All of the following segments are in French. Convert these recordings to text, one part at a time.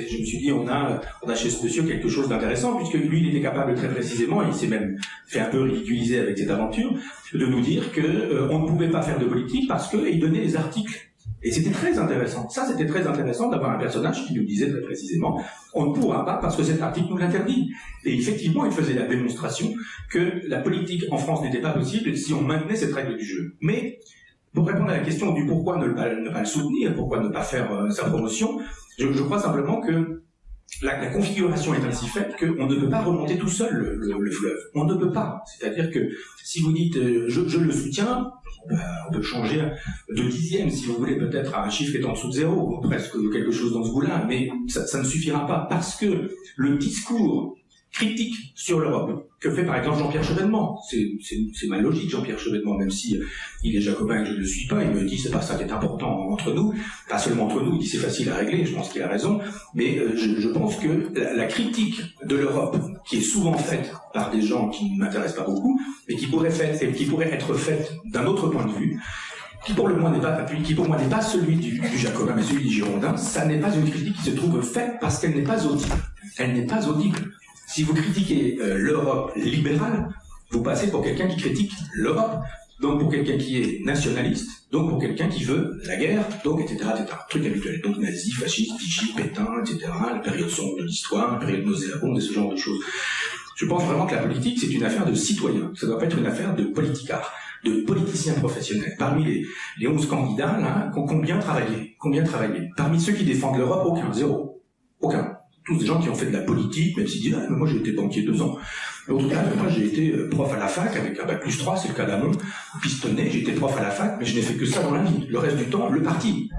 je me suis dit, on a chez ce monsieur quelque chose d'intéressant, puisque lui, il était capable très précisément, il s'est même fait un peu ridiculiser avec cette aventure, de nous dire que on ne pouvait pas faire de politique parce qu'il donnait des articles. Et c'était très intéressant. Ça, c'était très intéressant d'avoir un personnage qui nous disait très précisément on ne pourra pas parce que cet article nous l'interdit. Et effectivement, il faisait la démonstration que la politique en France n'était pas possible si on maintenait cette règle du jeu. Mais pour répondre à la question du pourquoi ne pas le soutenir, pourquoi ne pas faire sa promotion, je crois simplement que la configuration est ainsi faite qu'on ne peut pas remonter tout seul le fleuve. On ne peut pas. C'est-à-dire que si vous dites je le soutiens, on peut changer de dixième, si vous voulez, peut-être à un chiffre qui est en dessous de zéro, ou presque quelque chose dans ce goût-là, mais ça ne suffira pas, parce que le discours critique sur l'Europe que fait par exemple Jean-Pierre Chevènement, c'est ma logique, Jean-Pierre Chevènement, même si il est jacobin et que je ne le suis pas, il me dit c'est pas ça qui est important entre nous, pas seulement entre nous, il dit c'est facile à régler, je pense qu'il a raison, mais je pense que la critique de l'Europe, qui est souvent faite par des gens qui ne m'intéressent pas beaucoup, mais qui pourrait être faite d'un autre point de vue, qui pour moi n'est pas celui du jacobin, mais celui du girondin, ça n'est pas une critique qui se trouve faite parce qu'elle n'est pas audible. Elle n'est pas audible. Si vous critiquez l'Europe libérale, vous passez pour quelqu'un qui critique l'Europe, donc pour quelqu'un qui est nationaliste, donc pour quelqu'un qui veut la guerre, donc etc. Truc habituel. Donc nazi, fasciste, Vichy, Pétain, etc. La période sombre de l'histoire, la période nauséabonde et ce genre de choses. Je pense vraiment que la politique, c'est une affaire de citoyens. Ça doit pas être une affaire de politicards, de politiciens professionnels. Parmi les 11 candidats, là, combien travaillé? Parmi ceux qui défendent l'Europe, aucun, zéro. Aucun. Tous des gens qui ont fait de la politique, même s'ils disent « Ah, mais moi j'ai été banquier 2 ans ». L'autre cas, moi j'ai été prof à la fac avec un bac plus 3, c'est le cas d'Amon, pistonné, j'ai été prof à la fac, mais je n'ai fait que ça dans la vie. Le reste du temps, le parti.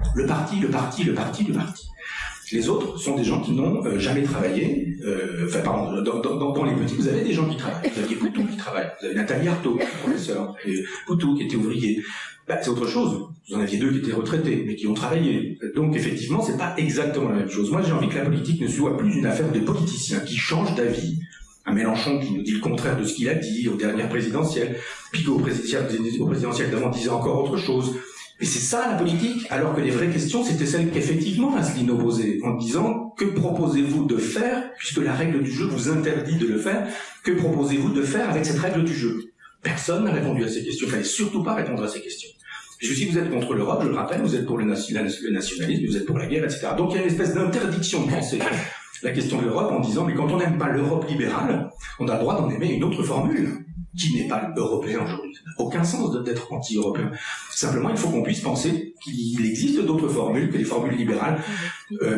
Les autres sont des gens qui n'ont jamais travaillé. Dans les petits, vous avez des gens qui travaillent. Vous aviez Poutou qui travaille. Vous avez Nathalie Arthaud, professeur. Et Poutou qui était ouvrier. C'est autre chose. Vous en aviez 2 qui étaient retraités, mais qui ont travaillé. Donc effectivement, c'est pas exactement la même chose. Moi, j'ai envie que la politique ne soit plus une affaire de politiciens qui changent d'avis. Un Mélenchon qui nous dit le contraire de ce qu'il a dit aux dernières présidentielles, puis qu'au présidentiel d'avant disait encore autre chose. Et c'est ça la politique, alors que les vraies questions, c'était celles qu'effectivement Asselineau posait, en disant que proposez-vous de faire, puisque la règle du jeu vous interdit de le faire, que proposez-vous de faire avec cette règle du jeu? Personne n'a répondu à ces questions, il fallait surtout pas répondre à ces questions. Puisque si vous êtes contre l'Europe, je le rappelle, vous êtes pour le nationalisme, vous êtes pour la guerre, etc. Donc il y a une espèce d'interdiction de penser la question de l'Europe en disant mais quand on n'aime pas l'Europe libérale, on a le droit d'en aimer une autre formule qui n'est pas européen aujourd'hui. Ça n'a aucun sens d'être anti-européen. Simplement, il faut qu'on puisse penser qu'il existe d'autres formules que les formules libérales à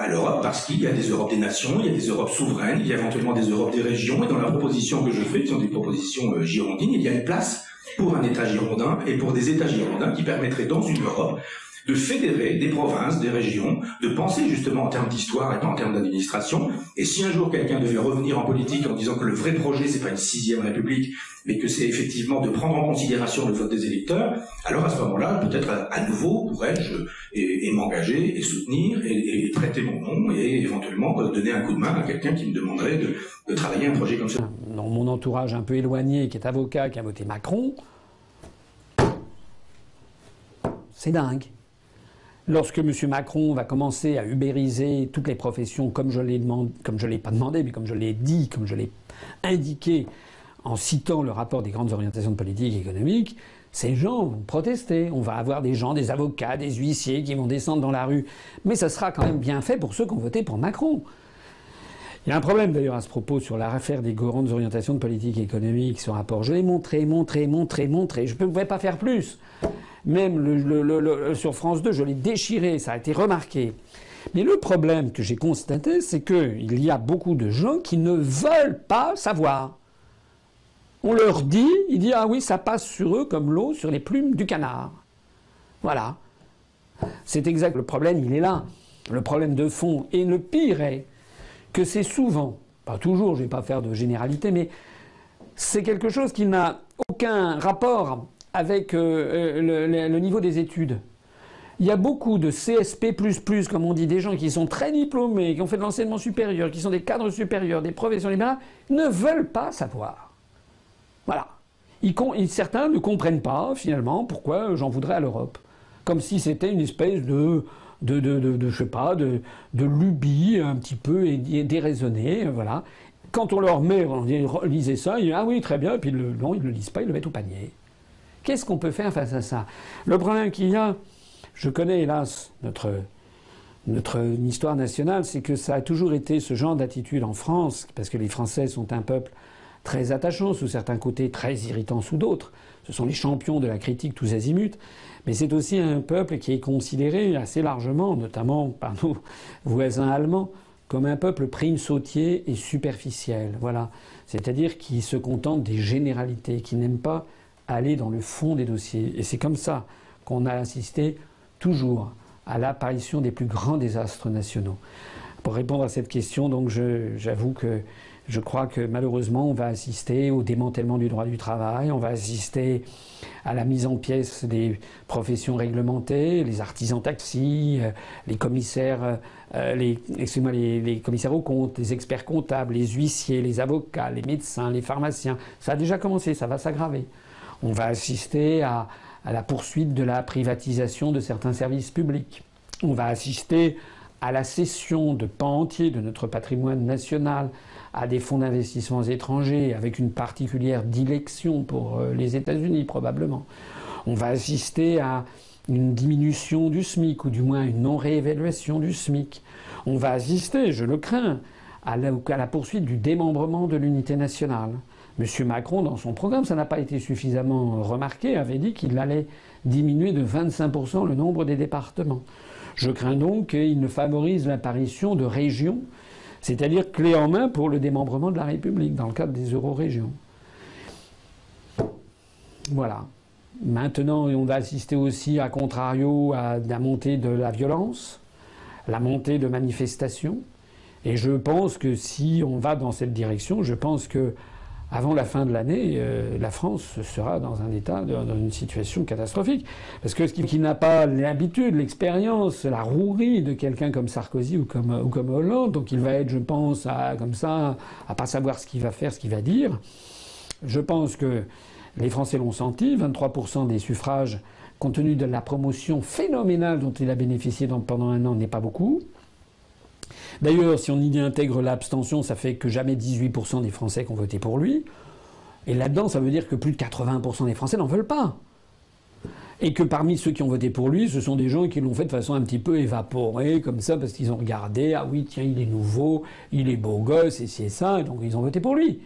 l'Europe, parce qu'il y a des Europes des nations, il y a des Europes souveraines, il y a éventuellement des Europes des régions, et dans la proposition que je fais, qui sont des propositions girondines, il y a une place pour un État girondin et pour des États girondins qui permettraient dans une Europe de fédérer des provinces, des régions, de penser justement en termes d'histoire et pas en termes d'administration. Et si un jour quelqu'un devait revenir en politique en disant que le vrai projet, c'est pas une 6e République, mais que c'est effectivement de prendre en considération le vote des électeurs, alors à ce moment-là, peut-être à nouveau pourrais-je et m'engager et soutenir et prêter mon nom et éventuellement donner un coup de main à quelqu'un qui me demanderait de travailler un projet comme ça. Dans mon entourage un peu éloigné, qui est avocat, qui a voté Macron, c'est dingue. Lorsque M. Macron va commencer à ubériser toutes les professions comme je l'ai demandé, comme je l'ai pas demandé, mais comme je l'ai dit, comme je l'ai indiqué en citant le rapport des grandes orientations de politique économique, ces gens vont protester. On va avoir des gens, des avocats, des huissiers qui vont descendre dans la rue. Mais ça sera quand même bien fait pour ceux qui ont voté pour Macron. Il y a un problème d'ailleurs à ce propos sur l'affaire des grandes orientations de politique économique, ce rapport. Je l'ai montré. Je ne pouvais pas faire plus. Même sur France 2, je l'ai déchiré, ça a été remarqué. Mais le problème que j'ai constaté, c'est qu'il y a beaucoup de gens qui ne veulent pas savoir. On leur dit, ils disent « Ah oui, ça passe sur eux comme l'eau sur les plumes du canard. » Voilà. C'est exact. Le problème, il est là. Le problème de fond. Et le pire est que c'est souvent, pas toujours, je ne vais pas faire de généralité, mais c'est quelque chose qui n'a aucun rapport avec le niveau des études. Il y a beaucoup de CSP++, comme on dit, des gens qui sont très diplômés, qui ont fait de l'enseignement supérieur, qui sont des cadres supérieurs, des professions libérales, ne veulent pas savoir. Voilà. Certains ne comprennent pas, finalement, pourquoi j'en voudrais à l'Europe. Comme si c'était une espèce de je sais pas, de lubie un petit peu et déraisonnée, voilà. Quand on leur met, on dit lisez ça, ils disent ah oui très bien, et puis non ils ne le lisent pas, ils le mettent au panier. Qu'est-ce qu'on peut faire face à ça? Le problème qu'il y a, je connais hélas notre histoire nationale, c'est que ça a toujours été ce genre d'attitude en France, parce que les Français sont un peuple très attachant sous certains côtés, très irritant sous d'autres. Ce sont les champions de la critique tous azimuts. Mais c'est aussi un peuple qui est considéré assez largement, notamment par nos voisins allemands, comme un peuple prime-sautier et superficiel. Voilà. C'est-à-dire qui se contente des généralités, qui n'aime pas aller dans le fond des dossiers. Et c'est comme ça qu'on a assisté toujours à l'apparition des plus grands désastres nationaux. Pour répondre à cette question, donc, j'avoue que je crois que malheureusement, on va assister au démantèlement du droit du travail, on va assister à la mise en pièces des professions réglementées, les artisans taxis, les commissaires, les commissaires aux comptes, les experts comptables, les huissiers, les avocats, les médecins, les pharmaciens. Ça a déjà commencé, ça va s'aggraver. On va assister à la poursuite de la privatisation de certains services publics. On va assister à la cession de pans entiers de notre patrimoine national à des fonds d'investissement étrangers, avec une particulière dilection pour les États-Unis probablement. On va assister à une diminution du SMIC, ou du moins une non-réévaluation du SMIC. On va assister, je le crains, à la poursuite du démembrement de l'unité nationale. M. Macron, dans son programme, ça n'a pas été suffisamment remarqué, avait dit qu'il allait diminuer de 25% le nombre des départements. Je crains donc qu'il ne favorise l'apparition de régions, c'est-à-dire clé en main pour le démembrement de la République, dans le cadre des euro-régions. Voilà. Maintenant, on va assister aussi, à contrario, à la montée de la violence, la montée de manifestations. Et je pense que si on va dans cette direction, je pense que avant la fin de l'année, la France sera dans un état, dans une situation catastrophique. Parce que ce qui n'a pas l'habitude, l'expérience, la rouerie de quelqu'un comme Sarkozy ou comme Hollande, donc il va être, je pense, comme ça, à pas savoir ce qu'il va faire, ce qu'il va dire. Je pense que les Français l'ont senti, 23% des suffrages, compte tenu de la promotion phénoménale dont il a bénéficié pendant un an, n'est pas beaucoup. D'ailleurs, si on y intègre l'abstention, ça fait que jamais 18% des Français qui ont voté pour lui. Et là-dedans, ça veut dire que plus de 80% des Français n'en veulent pas. Et que parmi ceux qui ont voté pour lui, ce sont des gens qui l'ont fait de façon un petit peu évaporée, comme ça, parce qu'ils ont regardé, ah oui, tiens, il est nouveau, il est beau gosse, et c'est ça, et donc ils ont voté pour lui.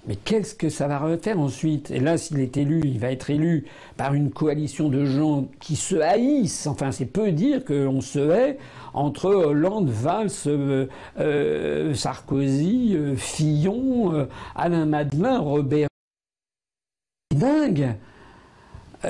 Mais qu'est-ce que ça va refaire ensuite? Et là, s'il est élu, il va être élu par une coalition de gens qui se haïssent. Enfin, c'est peu dire qu'on se hait entre Hollande, Valls, Sarkozy, Fillon, Alain Madelin, Robert dingue,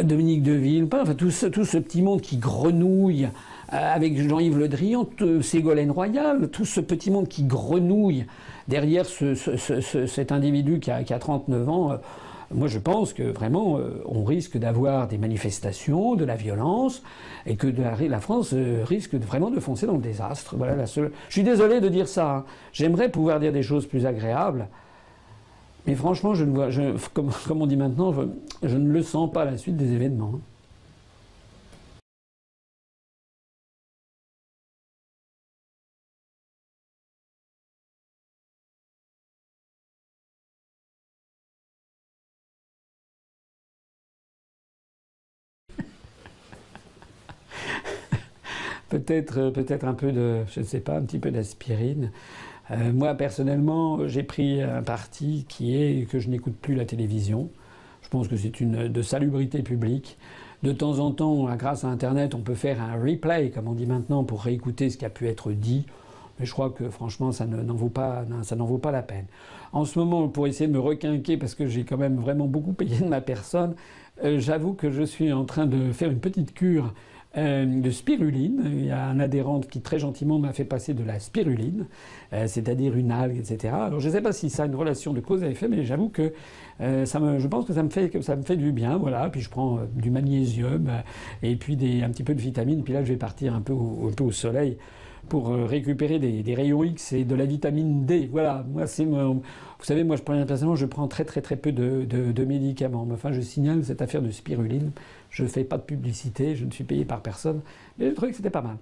Dominique de Villepin, enfin tout ce petit monde qui grenouille avec Jean-Yves Le Drian, Ségolène Royal, tout ce petit monde qui grenouille derrière cet individu qui a 39 ans. Moi, je pense que vraiment, on risque d'avoir des manifestations, de la violence, et que la France risque vraiment de foncer dans le désastre. Voilà la seule. Je suis désolé de dire ça. Hein. J'aimerais pouvoir dire des choses plus agréables, mais franchement, je ne vois, comme on dit maintenant, je ne le sens pas à la suite des événements. Peut-être un peu de, je ne sais pas, un petit peu d'aspirine. Moi, personnellement, j'ai pris un parti qui est que je n'écoute plus la télévision. Je pense que c'est de salubrité publique. De temps en temps, grâce à Internet, on peut faire un replay, comme on dit maintenant, pour réécouter ce qui a pu être dit. Mais je crois que franchement, ça n'en vaut pas la peine. En ce moment, pour essayer de me requinquer, parce que j'ai quand même vraiment beaucoup payé de ma personne, j'avoue que je suis en train de faire une petite cure de spiruline. Il y a un adhérent qui très gentiment m'a fait passer de la spiruline, c'est-à-dire une algue, etc. Alors je ne sais pas si ça a une relation de cause à effet, mais j'avoue que je pense que ça me fait du bien, voilà. Puis je prends du magnésium et puis un petit peu de vitamines. Puis là, je vais partir un peu au soleil pour récupérer des rayons X et de la vitamine D. Voilà, moi c'est vous savez, moi personnellement je prends très peu de médicaments. Enfin, je signale cette affaire de spiruline. Je fais pas de publicité, je ne suis payé par personne. Mais le truc, c'était pas mal.